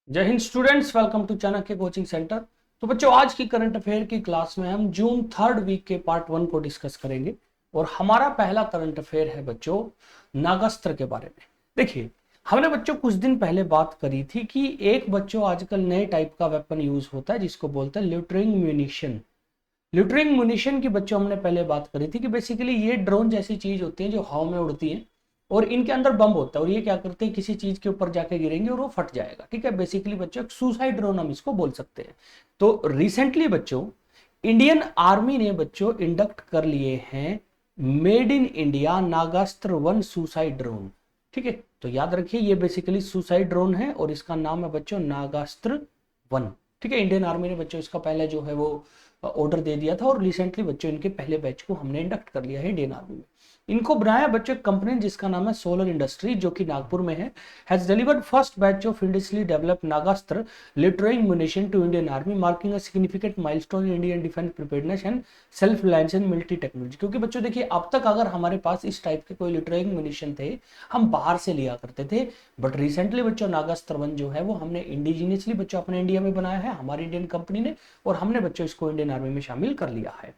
जय हिंद students, welcome to Chanakya coaching centre. तो बच्चों, आज की करंट अफेयर की क्लास में हम जून थर्ड वीक के पार्ट वन को डिस्कस करेंगे। और हमारा पहला करंट अफेयर है बच्चों नागास्त्र के बारे में। देखिए, हमने बच्चों कुछ दिन पहले बात करी थी कि एक बच्चों आजकल नए टाइप का वेपन यूज होता है जिसको बोलते हैं ल्यूटरिंग म्यूनिशन। ल्यूटरिंग म्यूनिशन की बच्चों हमने पहले बात करी थी कि बेसिकली ये ड्रोन जैसी चीज होती है जो हवा में उड़ती है और इनके अंदर बम होता है और ये क्या करते हैं, किसी चीज के ऊपर जाके गिरेंगे और वो फट जाएगा। ठीक है, बेसिकली बच्चों एक सुसाइड ड्रोन हम इसको बोल सकते हैं। तो रिसेंटली बच्चों इंडियन आर्मी ने बच्चों इंडक्ट कर लिए हैं made in India Nagastra one suicide drone. ठीक है, तो याद रखिए ये बेसिकली सुसाइड ड्रोन है और इसका नाम है बच्चों नागास्त्र वन। ठीक है, इंडियन आर्मी ने बच्चों इसका पहले जो है वो ऑर्डर दे दिया था और रिसेंटली बच्चों इनके पहले बैच को हमने इंडक्ट कर लिया है इंडियन आर्मी में। इनको बनाया बच्चों कंपनी जिसका नाम है सोलर इंडस्ट्री, जो कि नागपुर में है। Has delivered first batch of industrially developed Nagastra loitering munition to Indian army, marking a significant milestone in Indian defence preparedness and self reliance in military technology. क्योंकि बच्चों देखिए, अब तक अगर हमारे पास इस टाइप के कोई लिटरिंग म्यूनिशन थे, हम बाहर से लिया करते थे। बट रिसेंटली बच्चों नागास्त्र वन जो है वो हमने इंडिजीनियसली बच्चों अपने इंडिया में बनाया है, हमारी इंडियन कंपनी ने, और हमने बच्चों इसको इंडियन आर्मी में शामिल कर लिया है।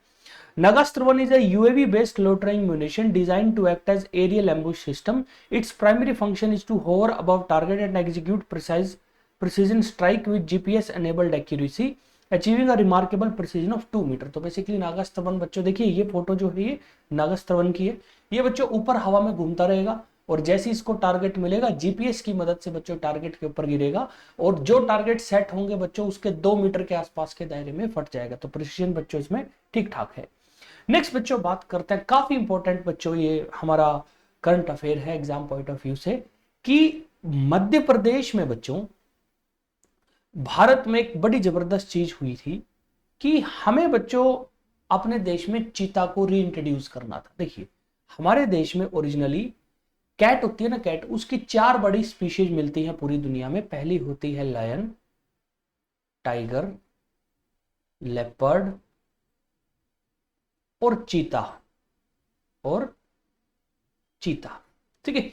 Nagastra 1 is a UAV-based loitering munition designed to act as aerial ambush system. Its primary function is to hover above target and execute precision strike with GPS-enabled accuracy, achieving a remarkable precision of 2 metre. तो basically Nagastra 1 बच्चों देखिए, ये photo जो है ये नागास्त्र 1 की है। ये बच्चों ऊपर हवा में घूमता रहेगा और जैसे इसको टारगेट मिलेगा जीपीएस की मदद से बच्चों टारगेट के ऊपर गिरेगा और जो टारगेट सेट होंगे बच्चों उसके 2 मीटर के आसपास के दायरे में फट जाएगा। तो प्रिसीजन बच्चों इसमें ठीक ठाक है। नेक्स्ट बच्चों बात करते हैं, काफी इंपॉर्टेंट बच्चों ये हमारा करंट अफेयर है एग्जाम पॉइंट ऑफ व्यू से, कि मध्य प्रदेश में बच्चों भारत में एक बड़ी जबरदस्त चीज हुई थी कि हमें बच्चों अपने देश में चीता को रीइंट्रोड्यूस करना था। देखिए, हमारे देश में ओरिजिनली कैट होती है ना, कैट, उसकी 4 बड़ी स्पीशीज मिलती हैं पूरी दुनिया में। पहली होती है लायन, टाइगर, लेपर्ड और चीता और चीता। ठीक है,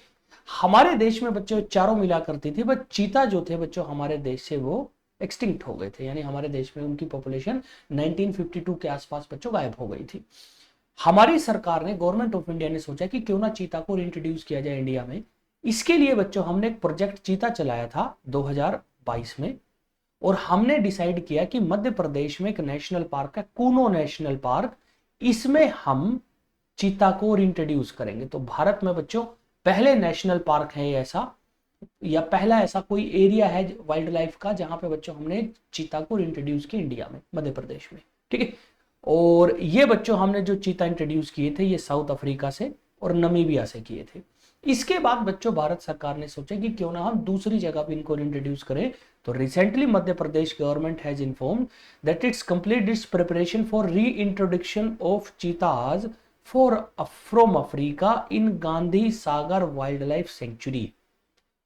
हमारे देश में बच्चों चारों मिला करती थी, बट चीता जो थे बच्चों हमारे देश से वो एक्सटिंक्ट हो गए थे, यानी हमारे देश में उनकी पॉपुलेशन 1952 के आसपास बच्चों गायब हो गई थी। हमारी सरकार ने, गवर्नमेंट ऑफ इंडिया ने सोचा कि क्यों ना चीता को इंट्रोड्यूस किया जाए इंडिया में। इसके लिए बच्चों हमने एक प्रोजेक्ट चीता चलाया था 2022 में, और हमने डिसाइड किया कि मध्य प्रदेश में एक नेशनल पार्क है कूनो नेशनल पार्क, इसमें हम चीता को इंट्रोड्यूस करेंगे। तो भारत में बच्चों पहले नेशनल पार्क है ऐसा, या पहला ऐसा कोई एरिया है वाइल्ड लाइफ का जहां पे बच्चों हमने चीता को इंट्रोड्यूस किया इंडिया में, मध्य प्रदेश में। ठीक है, और ये बच्चों हमने जो चीता इंट्रोड्यूस किए थे ये साउथ अफ्रीका से और नमीबिया से किए थे। इसके बाद बच्चों भारत सरकार ने सोचा कि क्यों ना हम दूसरी जगह भी इनको इंट्रोड्यूस करें। तो recently Madhya Pradesh government has informed that it's complete it's preparation for री introduction of चीताज from Africa in Gandhi Sagar wild life sanctuary.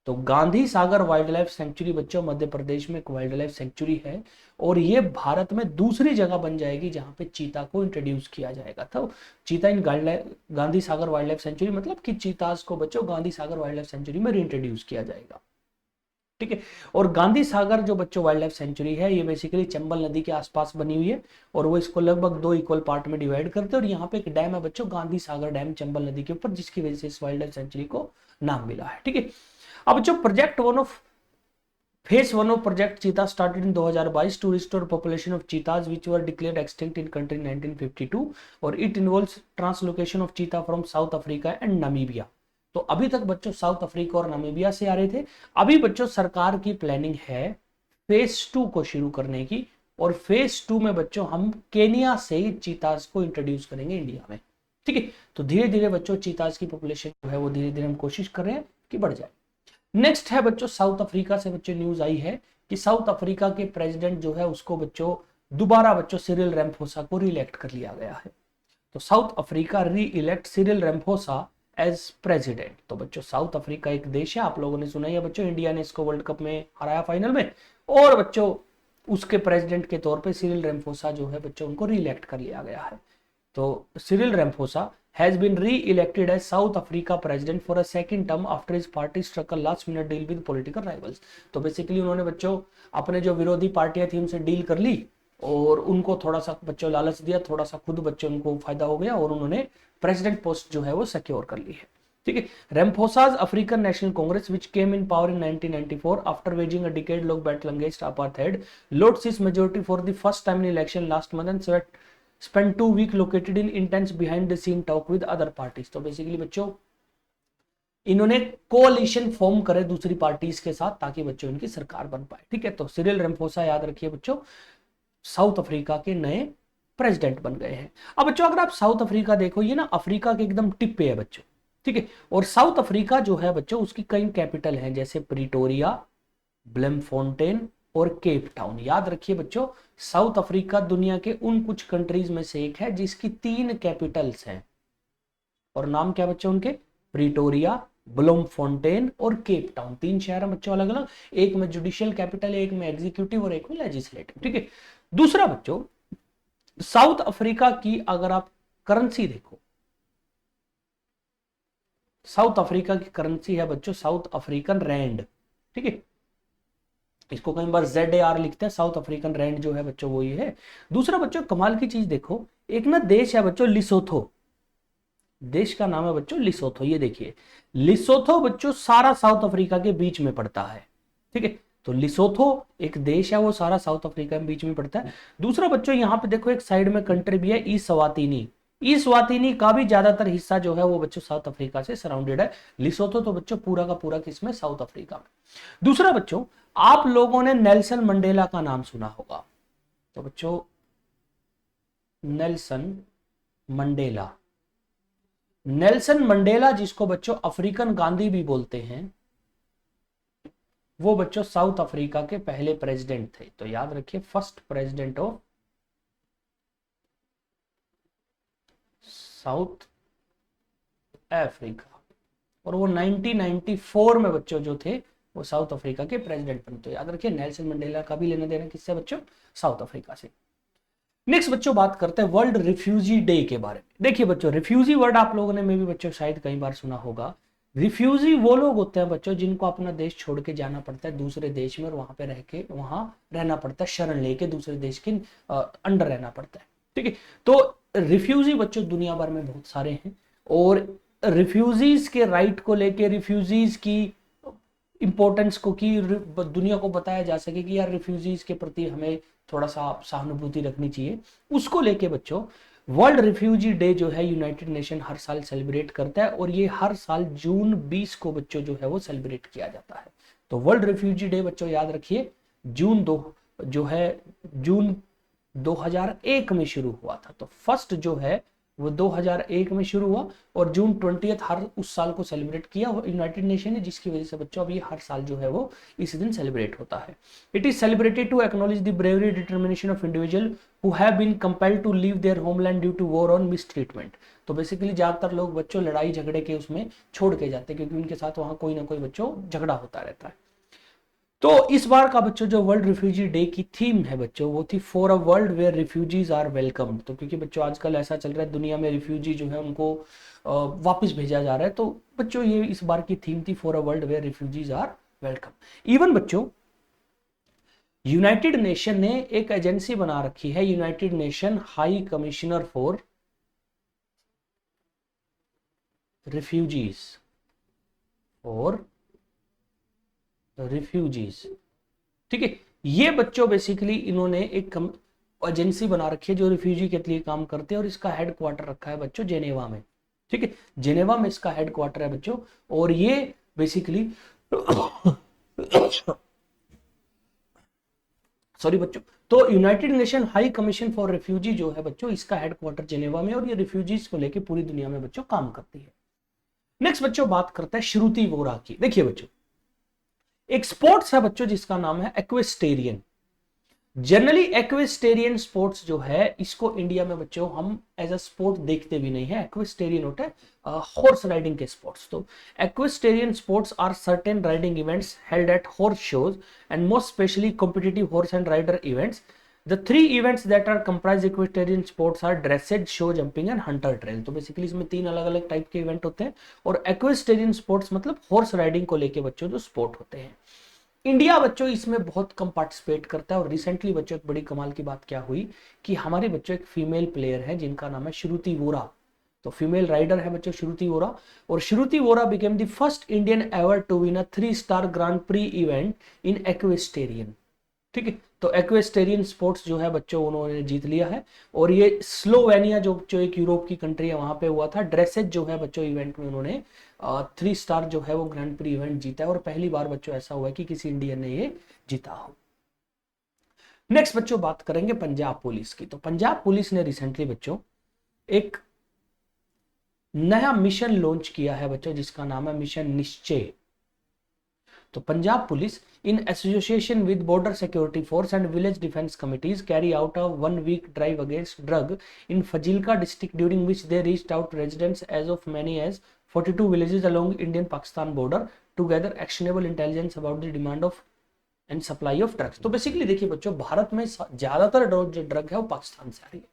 तो Gandhi Sagar wild life sanctuary बच्चों मध्य प्रदेश में एक वाइल्ड लाइफ सेंचुरी है और ये भारत में दूसरी जगह बन जाएगी जहां पे चीता को इंट्रोड्यूस किया जाएगा। तो चीता इन Gandhi Sagar wild life sanctuary, मतलब कि चीताज को बच्चों Gandhi Sagar wild life sanctuary में रीइंट्रोड्यूस किया जाएगा। ठीक है, और गांधी सागर जो बच्चों वाइल्ड लाइफ सेंचुरी है ये बेसिकली चंबल नदी के आसपास बनी हुई है और वो इसको लगभग 2 इक्वल पार्ट में डिवाइड करते हैं। और यहाँ पे एक डैम है बच्चों, गांधी सागर डैम, चंबल नदी के ऊपर, जिसकी वजह से इस वाइल्ड लाइफ सेंचुरी को नाम मिला है। ठीक है, अब जो project one of phase one of project cheetah started in 2022 to restore population of cheetahs which were declared extinct in country 1952 और it involves translocation of cheetah from South Africa and Namibia. तो अभी तक बच्चों south Africa और Namibia से आ रहे थे। अभी बच्चों सरकार की प्लानिंग है फेज 2 को शुरू करने की, और फेज 2 में बच्चों हम केनिया से चीताज को इंट्रोड्यूस करेंगे इंडिया में। ठीक है, तो धीरे धीरे बच्चों चीताज की पॉपुलेशन जो है वो धीरे धीरे हम कोशिश कर रहे हैं कि बढ़ जाए। नेक्स्ट है बच्चों साउथ अफ्रीका से बच्चों न्यूज आई है कि साउथ अफ्रीका के प्रेसिडेंट जो है उसको बच्चों दोबारा बच्चों सिरिल रैम्फोसा को रीइलेक्ट कर लिया गया है। तो साउथ अफ्रीका री इलेक्ट सिरिल रैम्फोसा एज प्रेसिडेंट। तो बच्चों साउथ अफ्रीका एक देश है, आप लोगों ने सुना है बच्चों, इंडिया ने इसको वर्ल्ड कप में हराया फाइनल में, और बच्चों उसके प्रेसिडेंट के तौर पे सिरिल रैम्फोसा जो है बच्चों उनको रीइलेक्ट कर लिया गया है। तो Cyril रैम्फोसा has been re-elected as South Africa president for a second term after his party struck a last minute deal with political rivals। तो बेसिकली उन्होंने बच्चों अपने जो विरोधी पार्टियां थी उनसे डील कर ली और उनको थोड़ा सा बच्चों लालच दिया, थोड़ा सा खुद बच्चों उनको फायदा हो गया और उन्होंने प्रेसिडेंट पोस्ट जो है वो सिक्योर कर ली है। ठीक है। Ramaphosa's African National Congress, which came in power in 1994 after waging a decade-long battle against apartheid, lost its majority for the first time in election last month and spent 2 weeks located in intense behind-the-scene talk with other parties। तो basically बच्चों इन्होंने कोalition form करे दूसरी parties के साथ ताकि बच्चों इनकी सरकार बन पाए। ठीक है। तो सिरिल रैमफोसा याद रखिए बच्चों साउथ अफ्रीका के नए प्रेसिडेंट बन गए हैं। अब बच्चों अगर आप साउथ अफ्रीका देखो, ये ना अफ्रीका के एकदम टिप पे है बच्चों। ठीक है। और साउथ अफ्रीका जो है बच्चों उसकी कई कैपिटल हैं जैसे प्रिटोरिया, ब्लेमफोंटेन और केप टाउन। याद रखिए बच्चों साउथ अफ्रीका दुनिया के उन कुछ कंट्रीज में से एक है जिसकी 3 कैपिटल्स हैं और नाम क्या बच्चों उनके, प्रिटोरिया, ब्लूमफोंटेन और केप टाउन। 3 शहर हैं बच्चों अलग अलग, एक में जुडिशियल कैपिटल है, एक में एग्जीक्यूटिव और एक में लेजिस्लेटिव। ठीक है। दूसरा बच्चों साउथ अफ्रीका की अगर आप करेंसी देखो, साउथ अफ्रीका की करेंसी है बच्चों साउथ अफ्रीकन रैंड। ठीक है। इसको कई बार ZAR लिखते हैं, साउथ अफ्रीकन रैंड जो है बच्चों वो ये है। दूसरा बच्चों कमाल की चीज देखो, एक ना देश है बच्चों लिसोथो, देश का नाम है बच्चों लिसोथो। ये देखिए लिसोथो बच्चों सारा साउथ अफ्रीका के बीच में पड़ता है। ठीक है। तो लिसोथो एक देश है वो सारा साउथ अफ्रीका के बीच में पड़ता है। दूसरा बच्चों यहां पे देखो एक साइड में कंट्री भी है ईस्वातिनी, ईस्वातिनी का भी ज्यादातर हिस्सा जो है वो बच्चों साउथ अफ्रीका से सराउंडेड है। लिसोथो तो बच्चों पूरा का पूरा किसमें, साउथ अफ्रीका में। दूसरा बच्चों आप लोगों ने नेल्सन मंडेला का नाम सुना होगा, तो बच्चों नेल्सन मंडेला, नेल्सन मंडेला जिसको बच्चों अफ्रीकन गांधी भी बोलते हैं, वो बच्चों साउथ अफ्रीका के पहले प्रेसिडेंट थे। तो याद रखिए first president of south Africa, और वो 1994 में बच्चों जो थे वो साउथ अफ्रीका के प्रेसिडेंट बने। तो याद रखिए नेल्सन मंडेला का भी लेना देना किससे बच्चों, साउथ अफ्रीका से। नेक्स्ट बच्चों बात करते हैं वर्ल्ड रिफ्यूजी डे के बारे में। देखिए बच्चों रिफ्यूजी वर्ड आप लोगों ने में भी बच्चों शायद कई बार सुना होगा। रिफ्यूजी वो लोग होते हैं बच्चों जिनको अपना देश छोड़ के जाना पड़ता है दूसरे देश में और वहां पे रह के वहां रहना पड़ता है, शरण लेके दूसरे देश के अंडर रहना पड़ता है। ठीक है। तो रिफ्यूजी बच्चों दुनिया भर में बहुत सारे हैं और रिफ्यूजीज के राइट को लेके, रिफ्यूजीज की इंपॉर्टेंस को कि दुनिया को बताया जा सके कि यार रिफ्यूजीज के प्रति हमें थोड़ा सा सहानुभूति रखनी चाहिए, उसको लेके बच्चों वर्ल्ड रिफ्यूजी डे जो है यूनाइटेड नेशन हर साल सेलिब्रेट करता है और ये हर साल जून 20 को बच्चों जो है वो सेलिब्रेट किया जाता है। तो वर्ल्ड रिफ्यूजी डे बच्चों याद रखिए जून 2001 में शुरू हुआ था। तो फर्स्ट जो है वो 2001 में शुरू हुआ और जून 20 हर उस साल को सेलिब्रेट किया यूनाइटेड नेशन ने, जिसकी वजह से बच्चों अब ये हर साल जो है वो इस दिन सेलिब्रेट होता है। It is celebrated to acknowledge the bravery determination of individual who have been compelled to leave their homeland due to war on mistreatment. तो बेसिकली ज्यादातर लोग बच्चों लड़ाई झगड़े के उसमें छोड़ के जाते हैं क्योंकि उनके साथ वहां कोई ना कोई बच्चों झगड़ा होता रहता है। तो इस बार का बच्चों जो वर्ल्ड रिफ्यूजी डे की थीम है बच्चों वो थी for a world where refugees are welcome. तो क्योंकि बच्चों आजकल ऐसा चल रहा है दुनिया में रिफ्यूजी जो है उनको वापस भेजा जा रहा है, तो बच्चों ये इस बार की थीम थी for a world where refugees are welcome. Even बच्चों यूनाइटेड नेशन ने एक एजेंसी बना रखी है, United Nation High Commissioner for Refugees और रिफ्यूजीज। ठीक है। ये बच्चों बेसिकली इन्होंने एक एजेंसी बना रखी है जो रिफ्यूजी के लिए काम करते हैं और इसका हेडक्वार्टर रखा है बच्चों जेनेवा में। ठीक है। जेनेवा में इसका हेडक्वार्टर है बच्चों और ये बेसिकली सॉरी बच्चों, तो United Nation high commission for refugee जो है बच्चों इसका हेडक्वार्टर जेनेवा में और ये रिफ्यूजीज को लेकर पूरी दुनिया में बच्चों काम करती है। नेक्स्ट बच्चों बात करते हैं श्रुति वोरा की। देखिए बच्चों एक स्पोर्ट्स है बच्चों जिसका नाम है एक्वेस्टेरियन। जनरली एक्वेस्टेरियन स्पोर्ट्स जो है इसको इंडिया में बच्चों हम एज अ स्पोर्ट देखते भी नहीं है। एक्वेस्टेरियन होता है हॉर्स राइडिंग के स्पोर्ट्स। तो equestrian sports are certain riding events held at horse shows and most specially competitive horse and rider events the three events that are comprise equestrian sports are dressage, show, jumping and hunter trail. तो basically इसमें 3 अलग अलग type के event होते हैं। और equestrian sports मतलब horse riding को लेके बच्चों जो स्पोर्ट होते हैं। इंडिया बच्चों इसमें बहुत कम पार्टिसिपेट करता है। और रिसेंटली बच्चों एक बड़ी कमाल की बात क्या हुई कि हमारे बच्चों एक फीमेल प्लेयर है जिनका नाम है श्रुति वोरा। तो फीमेल राइडर है बच्चों श्रुति वोरा। और Shruti Vora became the first Indian ever to win a 3-स्टार grand prix event in equestrian. ठीक है, तो एक्वेस्टेरियन स्पोर्ट्स जो है बच्चों उन्होंने जीत लिया है। और ये स्लोवेनिया जो एक यूरोप की कंट्री है वहां पे हुआ था। ड्रेसेज जो है बच्चों इवेंट में उन्होंने 3 स्टार जो है वो ग्रैंड प्री इवेंट जीता है। और पहली बार बच्चों ऐसा हुआ है कि किसी इंडियन ने ये जीता हो। नेक्स्ट बच्चों बात करेंगे पंजाब पुलिस की। तो पंजाब पुलिस ने रिसेंटली बच्चों एक नया मिशन लॉन्च किया है बच्चों जिसका नाम है मिशन निश्चय। तो Punjab police in association with border security force and village defence committees carry out a 1 week drive against drug in Fazilka district during which they reached out residents as of many as 42 villages along Indian Pakistan border to gather actionable intelligence about the demand of and supply of drugs. तो basically देखिए बच्चों जो ज्यादातर जो drug है वो पाकिस्तान से आ रही है।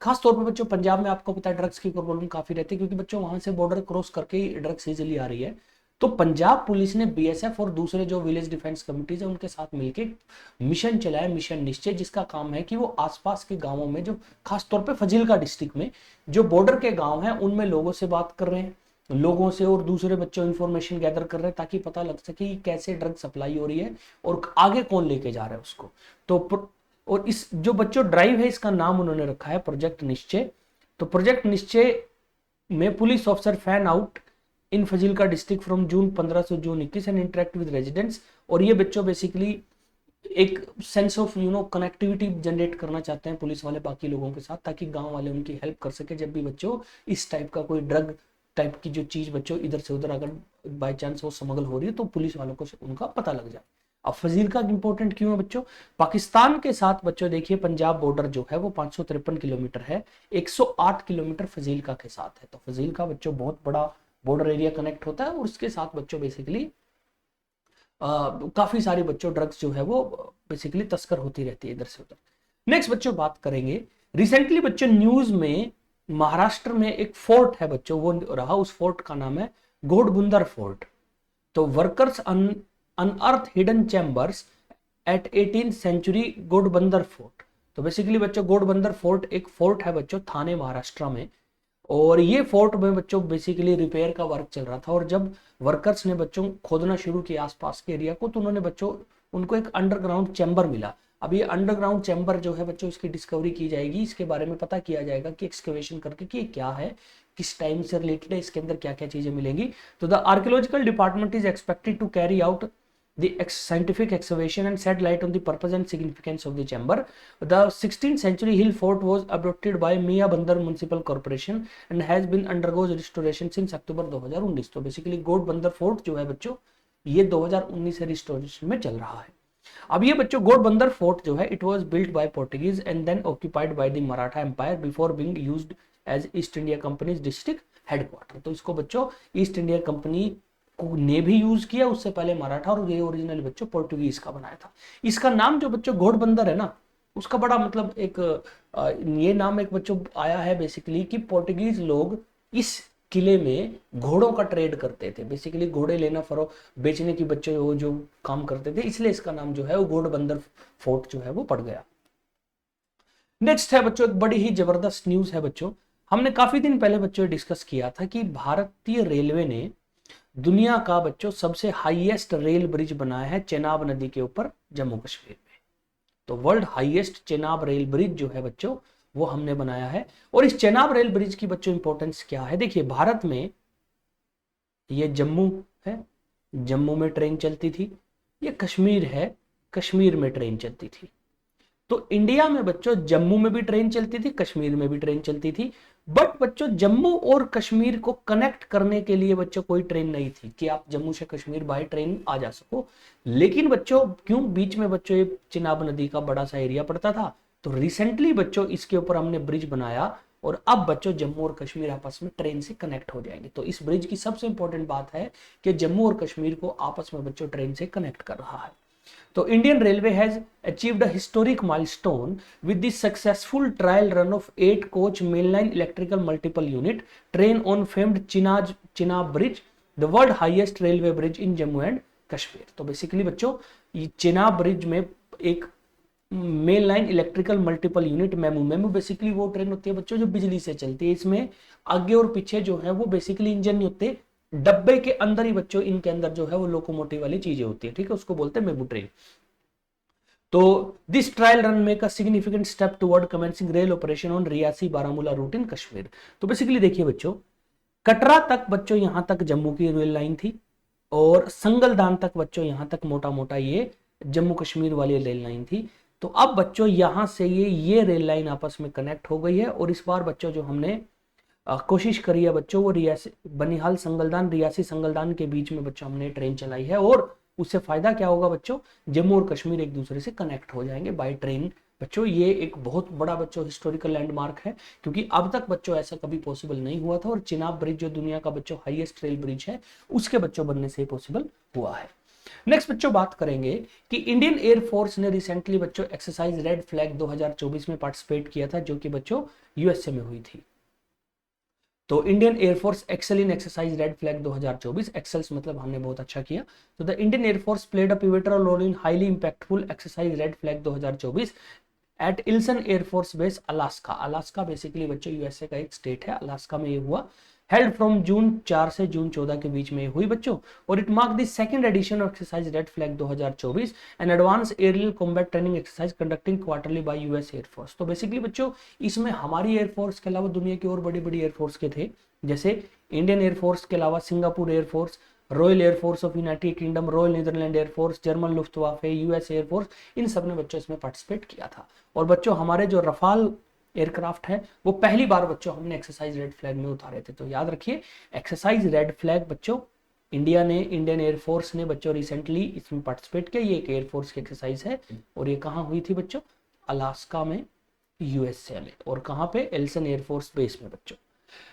खास तौर पर बच्चों पंजाब में आपको पता है ड्रग्स की प्रॉब्लम काफी रहती है क्योंकि बच्चों वहां से बॉर्डर क्रॉस करके ही ड्रग्स इजिली आ रही है। तो पंजाब पुलिस ने बीएसएफ और दूसरे जो विलेज डिफेंस कमिटीज है उनके साथ मिलकर मिशन चलाया, मिशन निश्चय, जिसका काम है कि वो आसपास के गांवों में जो खासतौर पे फजीलका डिस्ट्रिक्ट में जो बॉर्डर के गांव हैं उनमें लोगों से बात कर रहे हैं, लोगों से और दूसरे बच्चों इंफॉर्मेशन गैदर कर रहे हैं ताकि पता लग सके कि कैसे ड्रग सप्लाई हो रही है और आगे कौन लेके जा रहा है उसको। तो और इस जो बच्चों ड्राइव है इसका नाम उन्होंने रखा है प्रोजेक्ट निश्चय। तो प्रोजेक्ट निश्चय में police officer fan out in Fazilka district from June 15 से June 21 and interact with residents. और ये बच्चों बेसिकली एक सेंस ऑफ कनेक्टिविटी जनरेट करना चाहते हैं पुलिस वाले बाकी लोगों के साथ ताकि गांव वाले उनकी हेल्प कर सके जब भी बच्चों इस टाइप का कोई ड्रग टाइप की जो चीज बच्चों इधर से उधर अगर बाय चांस वो स्मगल हो रही है तो पुलिस वालों को उनका पता लग जाए। अब फजीलका इंपॉर्टेंट क्यों है बच्चों? पाकिस्तान के साथ बच्चों देखिए पंजाब बॉर्डर जो है वो 553 किलोमीटर है, 108 किलोमीटर फजीलका के साथ है। तो फजीलका बच्चों बहुत बड़ा बॉर्डर एरिया कनेक्ट होता है और उसके साथ बच्चों बेसिकली काफी सारे बच्चों ड्रग्स जो है वो बेसिकली तस्कर होती रहती है इधर से उधर। नेक्स्ट बच्चों बात करेंगे रिसेंटली बच्चों न्यूज में महाराष्ट्र में एक फोर्ट है बच्चों वो रहा, उस फोर्ट का नाम है घोड़बंदर फोर्ट। तो workers unearth hidden chambers at 18th century Ghodbunder fort. तो बेसिकली बच्चों घोड़बंदर फोर्ट एक फोर्ट है बच्चों थाने महाराष्ट्र में। और ये फोर्ट में बच्चों बेसिकली रिपेयर का वर्क चल रहा था और जब वर्कर्स ने बच्चों खोदना शुरू किया आसपास के एरिया को तो उन्होंने बच्चों उनको एक अंडरग्राउंड चैम्बर मिला। अब ये अंडरग्राउंड चैम्बर जो है बच्चों इसकी डिस्कवरी की जाएगी, इसके बारे में पता किया जाएगा कि एक्सकवेशन करके कि क्या है, किस टाइम से रिलेटेड है, इसके अंदर क्या क्या चीजें मिलेंगी। तो the archaeological department is expected to carry out the scientific excavation and shed light on the purpose and significance of the chamber. The 16th century hill fort was adopted by Mia Bandar Municipal Corporation and has been undergoes restoration since October 2019। तो basically गोड बंदर fort जो है बच्चों ये 2019 से restoration में चल रहा है। अब ये बच्चों गोड बंदर फोर्ट जो है it was built by Portuguese and then occupied by the Maratha empire before being used as East India company's district headquarter. तो इसको बच्चों ईस्ट इंडिया कंपनी ने भी यूज किया, उससे पहले मराठा, और ये ओरिजिनल बच्चों पोर्टुगीज का बनाया था। इसका नाम जो बच्चों घोड़बंदर है ना उसका बड़ा मतलब एक ये नाम एक बच्चों आया है बेसिकली कि पोर्टुगीज लोग इस किले में घोड़ों का ट्रेड करते थे, बेसिकली घोड़े लेना फरो बेचने की बच्चे वो जो काम करते थे, इसलिए इसका नाम जो है वो घोड़बंदर फोर्ट जो है वो पड़ गया। नेक्स्ट है बच्चों एक बड़ी ही जबरदस्त न्यूज है बच्चों। हमने काफी दिन पहले बच्चों डिस्कस किया था कि भारतीय रेलवे ने दुनिया का बच्चों सबसे हाईएस्ट रेल ब्रिज बनाया है चेनाब नदी के ऊपर जम्मू कश्मीर में। तो world highest Chenab rail bridge जो है बच्चों वो हमने बनाया है। और इस चेनाब रेल ब्रिज की बच्चों इंपॉर्टेंस क्या है? देखिए भारत में ये जम्मू है, जम्मू में ट्रेन चलती थी, ये कश्मीर है, कश्मीर में ट्रेन चलती थी। तो इंडिया में बच्चों जम्मू में भी ट्रेन चलती थी, कश्मीर में भी ट्रेन चलती थी, बट बच्चों जम्मू और कश्मीर को कनेक्ट करने के लिए बच्चों कोई ट्रेन नहीं थी कि आप जम्मू से कश्मीर बाय ट्रेन आ जा सको। लेकिन बच्चों क्यों बीच में बच्चों ये चिनाब नदी का बड़ा सा एरिया पड़ता था, तो रिसेंटली बच्चों इसके ऊपर हमने ब्रिज बनाया और अब बच्चों जम्मू और कश्मीर आपस में ट्रेन से कनेक्ट हो जाएंगे। तो इस ब्रिज की सबसे इंपॉर्टेंट बात है कि जम्मू और कश्मीर को आपस में बच्चों ट्रेन से कनेक्ट कर रहा है। तो Indian railway has achieved a historic milestone with the successful trial run of 8 coach mainline electrical multiple unit train on famed Chenab bridge, the world highest railway bridge in Jammu and Kashmir. तो basically बच्चों ये Chenab bridge में एक main line electrical multiple unit MEMU basically वो train होती है बच्चों जो बिजली से चलती है। इसमें आगे और पीछे जो है वो बेसिकली इंजन नहीं होते, डब्बे के अंदर ही बच्चों इनके अंदर जो है वो लोकोमोटिव वाली चीजें होती है, ठीक है, उसको बोलते हैं मेमू ट्रेन। तो this trial run make a significant step toward commencing rail operation on Reasi Baramulla route in Kashmir. तो बेसिकली देखिए बच्चों, कटरा तक बच्चों यहां तक जम्मू की रेल लाइन थी और संगलदान तक बच्चों यहां तक मोटा मोटा ये जम्मू कश्मीर वाली रेल लाइन थी। तो अब बच्चों यहां से ये रेल लाइन आपस में कनेक्ट हो गई है और इस बार बच्चों जो हमने कोशिश करी है बच्चों वो रियासी बनिहाल संगलदान रियासी संगलदान के बीच में बच्चों हमने ट्रेन चलाई है और उससे फायदा क्या होगा बच्चों, जम्मू और कश्मीर एक दूसरे से कनेक्ट हो जाएंगे बाय ट्रेन। बच्चों ये एक बहुत बड़ा बच्चों हिस्टोरिकल लैंडमार्क है क्योंकि अब तक बच्चों ऐसा कभी पॉसिबल नहीं हुआ था और चिनाब ब्रिज जो दुनिया का बच्चों हाईएस्ट रेल ब्रिज है उसके बच्चों बनने से पॉसिबल हुआ है। नेक्स्ट बच्चों बात करेंगे कि इंडियन एयरफोर्स ने रिसेंटली बच्चों एक्सरसाइज रेड फ्लैग 2024 में पार्टिसिपेट किया था जो कि बच्चों यूएसए में हुई थी। तो Indian air force excel in exercise red flag 2024, excels मतलब हमने बहुत अच्छा किया। तो the Indian air force played a pivotal role in highly impactful exercise red flag 2024 at Eielson air force base Alaska. Alaska basically बच्चों यूएसए का एक स्टेट है, अलास्का में ये हुआ। हेल्ड फ्रॉम जून 4 से जून 14 के बीच में हुई बच्चों और it mark the second edition of exercise red flag 2024 and advance aerial combat training exercise conducting quarterly by US air force. तो बेसिकली बच्चों इसमें हमारी एयरफोर्स के अलावा दुनिया की और बड़ी बड़ी एयरफोर्स के थे, जैसे इंडियन एयरफोर्स के अलावा Singapore air force, Royal air force of United Kingdom, Royal Netherland air force, German Luftwaffe, US air force, इन सब ने बच्चों इसमें पार्टिसिपेट किया था। और बच्चों हमारे जो रफाल एयरक्राफ्ट है वो पहली बार बच्चों हमने एक्सरसाइज रेड फ्लैग में उतारे थे। तो याद रखिए एक्सरसाइज रेड फ्लैग बच्चों इंडिया ने, इंडियन एयरफोर्स ने बच्चों रिसेंटली इसमें पार्टिसिपेट किया। ये एक एयरफोर्स की एक्सरसाइज है और ये कहाँ हुई थी बच्चों, अलास्का में, यूएसए में, और कहाँ पे, एल्सन एयरफोर्स बेस में बच्चों।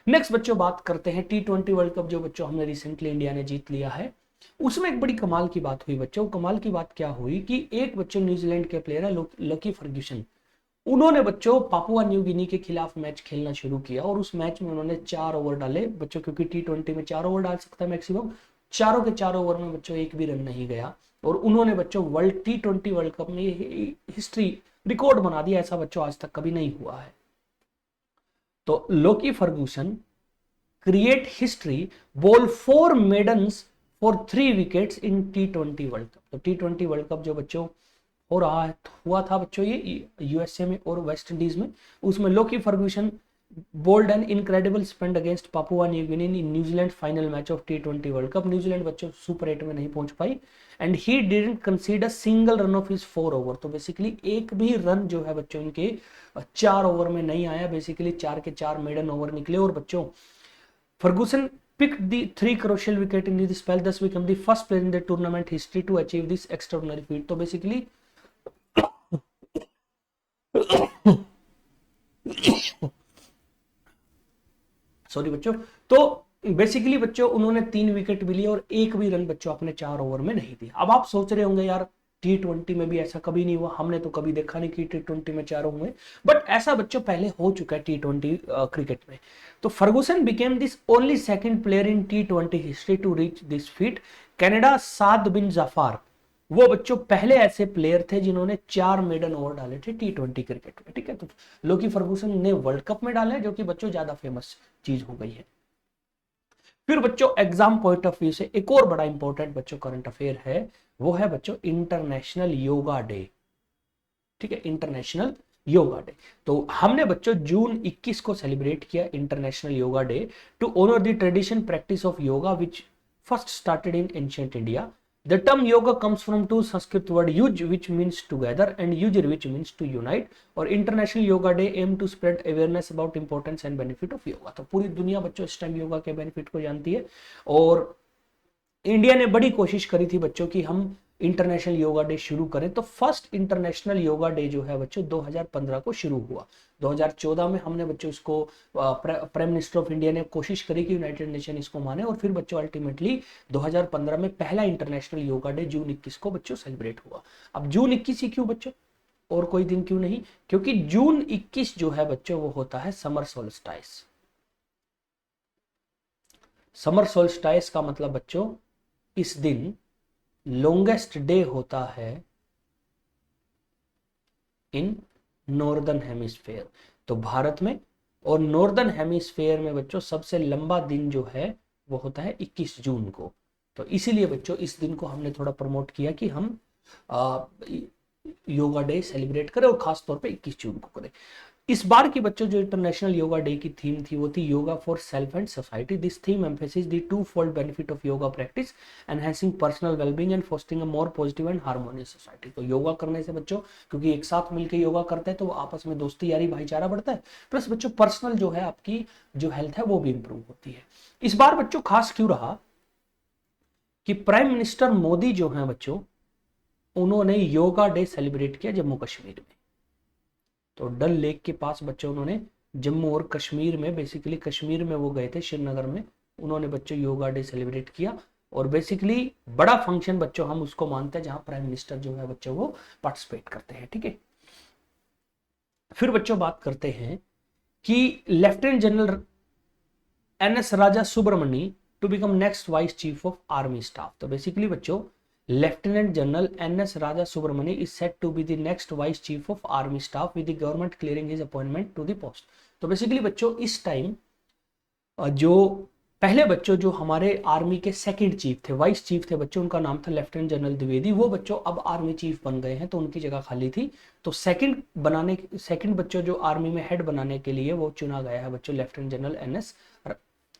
नेक्स्ट बच्चों बात करते हैं T20 वर्ल्ड कप जो बच्चों हमने रिसेंटली इंडिया ने जीत लिया है। उसमें एक बड़ी कमाल की बात हुई बच्चों। कमाल की बात क्या हुई कि एक बच्चों न्यूजीलैंड के प्लेयर है लकी फर्ग्यूसन, उन्होंने बच्चों पापुआ न्यू गिनी के खिलाफ मैच खेलना शुरू किया और उस मैच में उन्होंने 4 ओवर डाले बच्चों, क्योंकि T20 में 4 ओवर डाल सकता है मैक्सिमम, चारों के 4 ओवर में बच्चों एक भी रन नहीं गया और उन्होंने बच्चों वर्ल्ड T20 वर्ल्ड कप में हिस्ट्री रिकॉर्ड बना दिया। ऐसा बच्चों आज तक कभी नहीं हुआ है। तो Lockie Ferguson create history, bowl 4 maidens for 3 wickets in T20 world cup. तो T20 वर्ल्ड कप जो बच्चों हो रहा है, हुआ था बच्चों ये यूएसए में और वेस्ट इंडीज में, उसमें Lockie Ferguson bowled and incredible spell against Papua New Guinea in New Zealand final match of T20 world cup. New Zealand बच्चों सुपर 8 में नहीं पहुंच पाई and he didn't concede a single run off his 4 over. तो basically एक भी run जो है बच्चों इनके 4 ओवर में नहीं आया। बेसिकली 4 के 4 मेडन ओवर निकले और बच्चों Ferguson picked the 3 crucial wicket in this spell, thus become the first player in the tournament history to achieve this extraordinary feat। तो बेसिकली सॉरी बच्चों, तो बेसिकली बच्चों उन्होंने 3 विकेट भी लिए और एक भी रन बच्चों अपने 4 ओवर में नहीं दिए। अब आप सोच रहे होंगे यार T20 में भी ऐसा कभी नहीं हुआ, हमने तो कभी देखा नहीं कि T20 में 4 हुए, बट ऐसा बच्चों पहले हो चुका है T20 क्रिकेट में। तो Ferguson became this only second player in T20 history to reach this feat. Canada Saad bin Jafar वो बच्चों पहले ऐसे प्लेयर थे जिन्होंने 4 मेडन ओवर डाले थे T20 क्रिकेट में, ठीक है। तो लोकी फर्गूसन ने वर्ल्ड कप में डाले जो कि बच्चों ज्यादा फेमस चीज हो गई है। फिर बच्चों एग्जाम पॉइंट ऑफ व्यू से एक और बड़ा इंपॉर्टेंट बच्चों करंट अफेयर है, वो है बच्चों इंटरनेशनल योगा डे, ठीक है, इंटरनेशनल योगा डे। तो हमने बच्चों जून 21 को सेलिब्रेट किया international yoga day to honour the tradition practice of yoga which first started in ancient India. The term yoga comes from two Sanskrit word yuj which means together and yujir which means to unite, और International Yoga Day aim to spread awareness about importance and benefit of yoga। तो पूरी दुनिया बच्चों इस time yoga के benefit को जानती है और इंडिया ने बड़ी कोशिश करी थी बच्चों की हम इंटरनेशनल योगा डे शुरू करें, तो फर्स्ट इंटरनेशनल योगा डे जो है बच्चों 2015 को शुरू हुआ। 2014 में हमने बच्चों इसको प्राइम मिनिस्टर ऑफ इंडिया ने कोशिश करी कि यूनाइटेड नेशन इसको माने, और फिर बच्चों अल्टीमेटली 2015 में पहला इंटरनेशनल योगा डे जून 21 को बच्चों सेलिब्रेट हुआ। अब जून 21 ही क्यों बच्चों, और कोई दिन क्यों नहीं? क्योंकि जून 21 जो है बच्चों वो होता है समर सोल्स्टाइस। समर सोल्स्टाइस का मतलब बच्चों इस दिन लॉन्गेस्ट डे होता है इन नॉर्दर्न हेमिस्फेयर, तो भारत में और नॉर्दर्न हेमिस्फेयर में बच्चों सबसे लंबा दिन जो है वो होता है 21 जून को। तो इसीलिए बच्चों इस दिन को हमने थोड़ा प्रमोट किया कि हम योगा डे सेलिब्रेट करें, और खास तौर पे 21 जून को करें। इस बार की बच्चों जो इंटरनेशनल योगा डे की थीम थी वो थी yoga for self and society. This theme emphasis the two fold benefit of yoga practice, enhancing personal wellbeing and fostering a more positive and harmonious society. तो योगा करने से बच्चों, क्योंकि एक साथ मिलकर योगा करते हैं तो आपस में दोस्ती यारी भाईचारा बढ़ता है, प्लस बच्चों पर्सनल जो है आपकी जो हेल्थ है वो भी इंप्रूव होती है। इस बार बच्चों खास क्यों रहा कि प्राइम मिनिस्टर मोदी जो है बच्चों उन्होंने योगा डे सेलिब्रेट किया जम्मू कश्मीर में। तो डल लेक के पास बच्चों उन्होंने जम्मू और कश्मीर में, बेसिकली कश्मीर में वो गए थे, श्रीनगर में, उन्होंने बच्चों योगा डे सेलिब्रेट किया। और बेसिकली बड़ा फंक्शन बच्चों हम उसको मानते हैं जहां प्राइम मिनिस्टर जो है बच्चों वो पार्टिसिपेट करते हैं। ठीक है, फिर बच्चों बात करते हैं कि lieutenant general NS Raja Subramani to become next vice chief of army staff. तो बेसिकली बच्चों lieutenant general NS Raja Subramani is set to be the next vice chief of army staff with the government clearing his appointment to the post. तो basically बच्चों इस time जो पहले बच्चों जो हमारे आर्मी के सेकंड चीफ थे, वाइस चीफ थे बच्चों, उनका नाम था लेफ्टिनेंट जनरल द्विवेदी, वो बच्चों अब आर्मी चीफ बन गए हैं, तो उनकी जगह खाली थी। तो सेकंड बच्चों जो आर्मी में हेड बनाने के लिए वो चुना गया है बच्चों lieutenant general NS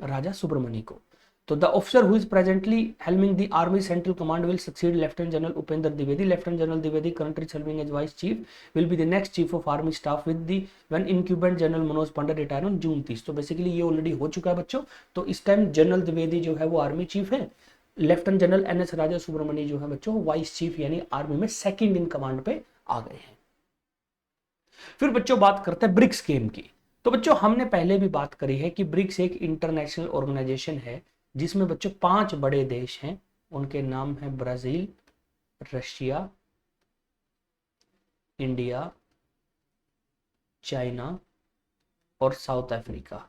Raja Subramani को। तो the officer who is presently helming the army central command will succeed lieutenant general Upendra Dwivedi. Lieutenant general Dwivedi currently serving as vice chief will be the next chief of army staff with the when incumbent general Manoj Pande retire on June 30। तो basically ये already हो चुका है बच्चों। तो इस time general Dwivedi जो है वो आर्मी चीफ है, lieutenant general NS Raja Subramani जो है बच्चों वाइस चीफ यानी आर्मी में सेकंड इन कमांड पे आ गए हैं। फिर बच्चों बात करते हैं ब्रिक्स गेम की। तो बच्चों हमने पहले भी बात करी है कि ब्रिक्स एक इंटरनेशनल ऑर्गेनाइजेशन है जिसमें बच्चों 5 बड़े देश हैं, उनके नाम है ब्राजील, रशिया, इंडिया, चाइना और साउथ अफ्रीका।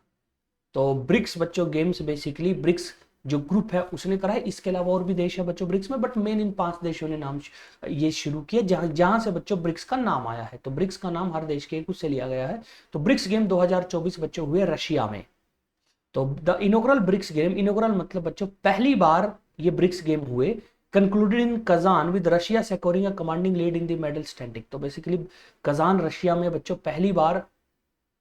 तो ब्रिक्स बच्चों गेम्स बेसिकली ब्रिक्स जो ग्रुप है उसने करा है, इसके अलावा और भी देश है बच्चों ब्रिक्स में, बट मेन इन 5 देशों ने नाम ये शुरू किया जहां से बच्चों ब्रिक्स का नाम आया है। तो ब्रिक्स का नाम हर देश के एक उससे लिया गया है। तो ब्रिक्स गेम 2024 बच्चों हुए रशिया में। तो the inaugural BRICS game, inaugural मतलब बच्चों पहली बार ये ब्रिक्स गेम हुए, concluded in Kazan with Russia securing a commanding lead in the medal standing. तो बेसिकली कजान रशिया में बच्चों पहली बार,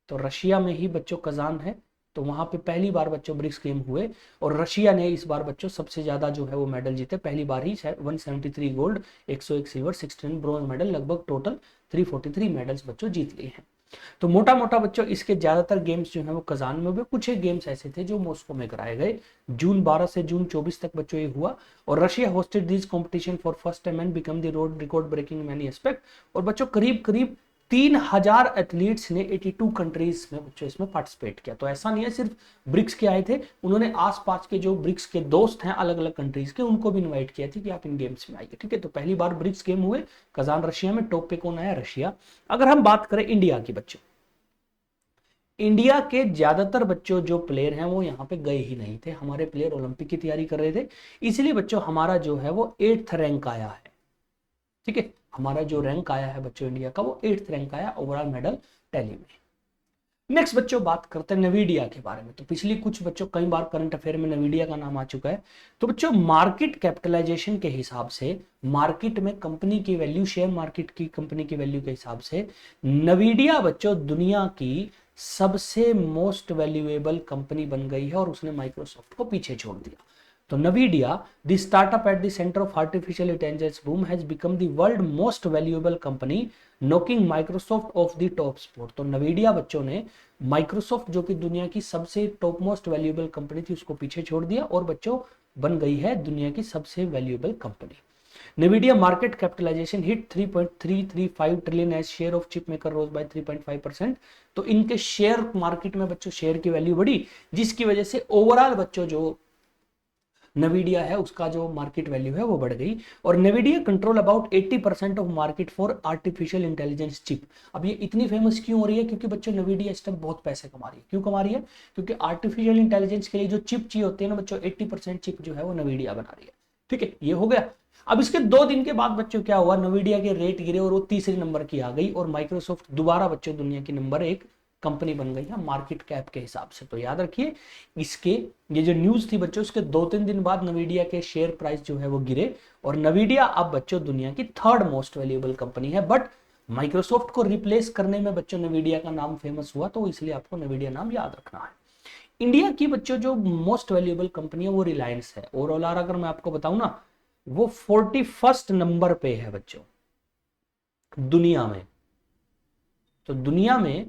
तो रशिया में ही बच्चों कजान है, तो वहां पे पहली बार बच्चों ब्रिक्स गेम हुए और रशिया ने इस बार बच्चों सबसे ज्यादा जो है वो मेडल जीते, पहली बार ही 173 गोल्ड, 101 सिल्वर, 16 ब्रॉन्ज मेडल, लगभग टोटल 343 मेडल्स बच्चों जीत लिए हैं। तो मोटा मोटा बच्चों इसके ज्यादातर गेम्स जो है वो कजान में हुए, कुछ एक गेम्स ऐसे थे जो मॉस्को में कराए गए। जून 12 से जून 24 तक बच्चों ये हुआ और Russia hosted this competition for first time and become the road record breaking many aspect. और बच्चों करीब करीब 3000 एथलीट्स ने 82 कंट्रीज में बच्चों इसमें पार्टिसिपेट किया। तो ऐसा नहीं है सिर्फ ब्रिक्स के आए थे, उन्होंने आसपास के जो ब्रिक्स के दोस्त हैं अलग अलग कंट्रीज के, उनको भी इनवाइट किया था कि आप इन गेम्स में आइए। ठीक है, तो पहली बार ब्रिक्स गेम हुए कजान रशिया में। टॉप पे कौन आया? रशिया। अगर हम बात करें इंडिया की बच्चों, इंडिया के ज्यादातर बच्चों जो प्लेयर हैं वो यहाँ पे गए ही नहीं थे, हमारे प्लेयर ओलंपिक की तैयारी कर रहे थे, इसलिए बच्चों हमारा जो है वो 8th रैंक आया है। ठीक है, हमारा जो रैंक आया है बच्चों इंडिया का वो 8th रैंक आया ओवरऑल मेडल टैली में। नेक्स्ट बच्चों बात करते हैं नवीडिया के बारे में। तो पिछली कुछ बच्चों कई बार करंट अफेयर में नवीडिया का नाम आ चुका है। तो बच्चों मार्केट कैपिटलाइजेशन के हिसाब से, मार्केट में कंपनी की वैल्यू, शेयर मार्केट की कंपनी की वैल्यू के हिसाब से नवीडिया बच्चों दुनिया की सबसे मोस्ट वैल्यूएबल कंपनी बन गई है और उसने माइक्रोसॉफ्ट को पीछे छोड़ दिया। तो नवीडिया, the startup at the centre of artificial intelligence boom, has become the world most valuable company, knocking Microsoft of the top spot. तो नवीडिया बच्चों ने माइक्रोसॉफ्ट जो कि दुनिया की सबसे टॉप मोस्ट वैल्यूएबल कंपनी थी उसको पीछे छोड़ दिया और बच्चों बन गई है दुनिया की सबसे valuable company. NVIDIA market capitalization hit 3.335 trillion as share of chip maker rose by 3.5%। तो इनके शेयर मार्केट में बच्चों शेयर की वैल्यू बढ़ी, जिसकी वजह से ओवरऑल बच्चों जो NVIDIA है उसका जो मार्केट वैल्यू है वो बढ़ गई। और NVIDIA control about 80% of market for artificial intelligence chip. अब ये इतनी फेमस क्यों हो रही है? क्योंकि बच्चों NVIDIA इस टाइम बहुत पैसे कमा रही है। क्यों कमा रही है? क्योंकि आर्टिफिशियल इंटेलिजेंस के लिए जो चिप चाहिए होती है ना बच्चों, 80% चिप जो है वो NVIDIA बना रही है। ठीक है, ये हो गया। अब इसके 2 दिन के बाद बच्चों क्या हुआ, NVIDIA के रेट गिरे और वो तीसरे नंबर की आ गई, और माइक्रोसॉफ्ट दोबारा बच्चों दुनिया की नंबर 1 कंपनी बन गई है मार्केट कैप के हिसाब से। तो याद रखिए, इसके ये जो न्यूज थी बच्चों, उसके 2-3 दिन बाद NVIDIA के शेयर प्राइस जो है वो गिरे, और NVIDIA अब बच्चों दुनिया की 3rd मोस्ट वैल्यूएबल कंपनी है। बट माइक्रोसॉफ्ट को रिप्लेस करने में बच्चों NVIDIA का नाम फेमस हुआ, तो इसलिए आपको NVIDIA नाम याद रखना है। इंडिया की बच्चों जो मोस्ट वैल्यूएबल कंपनी है वो रिलायंस है। ओवरऑल अगर मैं आपको बताऊं ना, वो 41st नंबर पे है बच्चों दुनिया में। तो दुनिया में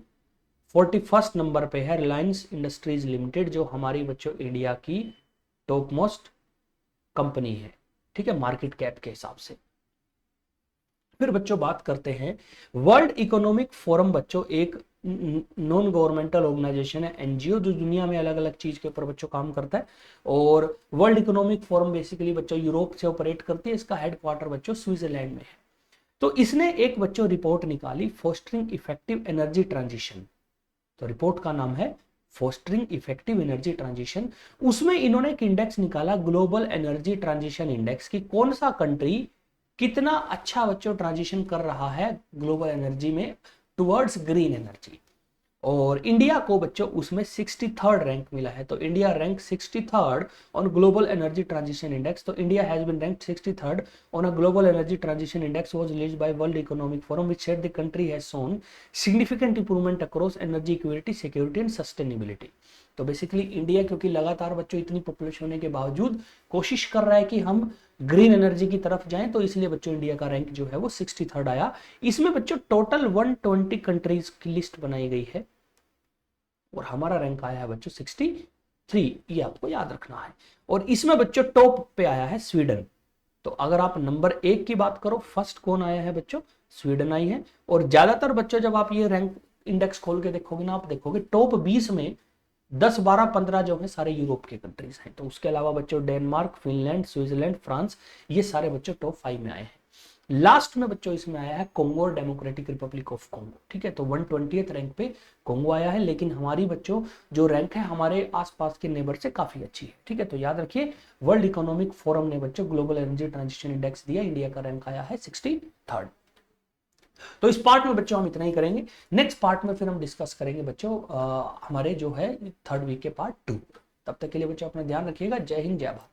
41st नंबर पे है रिलायंस इंडस्ट्रीज लिमिटेड, जो हमारी बच्चों इंडिया की टॉप मोस्ट कंपनी है। ठीक है, मार्केट कैप के हिसाब से। फिर बच्चों बात करते हैं वर्ल्ड इकोनॉमिक फोरम। बच्चों एक नॉन गवर्नमेंटल ऑर्गेनाइजेशन है, एनजीओ, जो दुनिया में अलग अलग चीज के ऊपर बच्चों काम करता है। और वर्ल्ड इकोनॉमिक फोरम बेसिकली बच्चों यूरोप से ऑपरेट करती है। इसका हेडक्वार्टर बच्चों स्विट्जरलैंड में है। तो इसने एक बच्चों रिपोर्ट निकाली, फोस्टरिंग इफेक्टिव एनर्जी ट्रांजिशन। तो रिपोर्ट का नाम है फोस्टरिंग इफेक्टिव एनर्जी ट्रांजिशन। उसमें इन्होंने एक इंडेक्स निकाला, ग्लोबल एनर्जी ट्रांजिशन इंडेक्स, की कौन सा कंट्री कितना अच्छा बच्चों ट्रांजिशन कर रहा है ग्लोबल एनर्जी में टुवर्ड्स ग्रीन एनर्जी। और इंडिया को बच्चों उसमें 63rd रैंक मिला है। तो India rank 63rd on global energy transition index. तो India has been ranked 63rd on a global energy transition index was released by world economic forum, which said the country has shown significant improvement across energy equity, security and sustainability. तो basically India क्योंकि लगातार बच्चों इतनी population होने के बावजूद कोशिश कर रहा है कि हम ग्रीन एनर्जी की तरफ जाएं, तो इसलिए बच्चों इंडिया का रैंक जो है वो 63rd आया। इसमें बच्चों टोटल 120 कंट्रीज की लिस्ट बनाई गई है, और हमारा रैंक आया है बच्चों 63, ये आपको याद रखना है। और इसमें बच्चों टॉप पे आया है स्वीडन। तो अगर आप नंबर 1 की बात करो, फर्स्ट कौन आया है बच्चों? स्वीडन आई है। और ज्यादातर बच्चों जब आप ये रैंक इंडेक्स खोल के देखोगे ना, आप देखोगे टॉप 20 में 10, 12, 15 जो है सारे यूरोप के कंट्रीज हैं। तो उसके अलावा बच्चों डेनमार्क, फिनलैंड, स्विट्जरलैंड, फ्रांस, ये सारे बच्चों टॉप 5 में आए हैं। लास्ट में बच्चों इसमें आया है कोंगो और डेमोक्रेटिक रिपब्लिक ऑफ कोंगो। ठीक है, तो 120th रैंक पे कोंगो आया है, लेकिन हमारी बच्चों जो रैंक है हमारे आसपास के नेबर से काफी अच्छी है। ठीक है, तो याद रखिए वर्ल्ड इकोनॉमिक फोरम ने बच्चों ग्लोबल एनर्जी ट्रांजिशन इंडेक्स दिया, इंडिया का रैंक आया है 63rd। तो इस पार्ट में बच्चों हम इतना ही करेंगे। नेक्स्ट पार्ट में फिर हम डिस्कस करेंगे बच्चों हमारे जो है 3rd वीक के पार्ट 2। तब तक के लिए बच्चों अपना ध्यान रखिएगा। जय हिंद, जय भारत।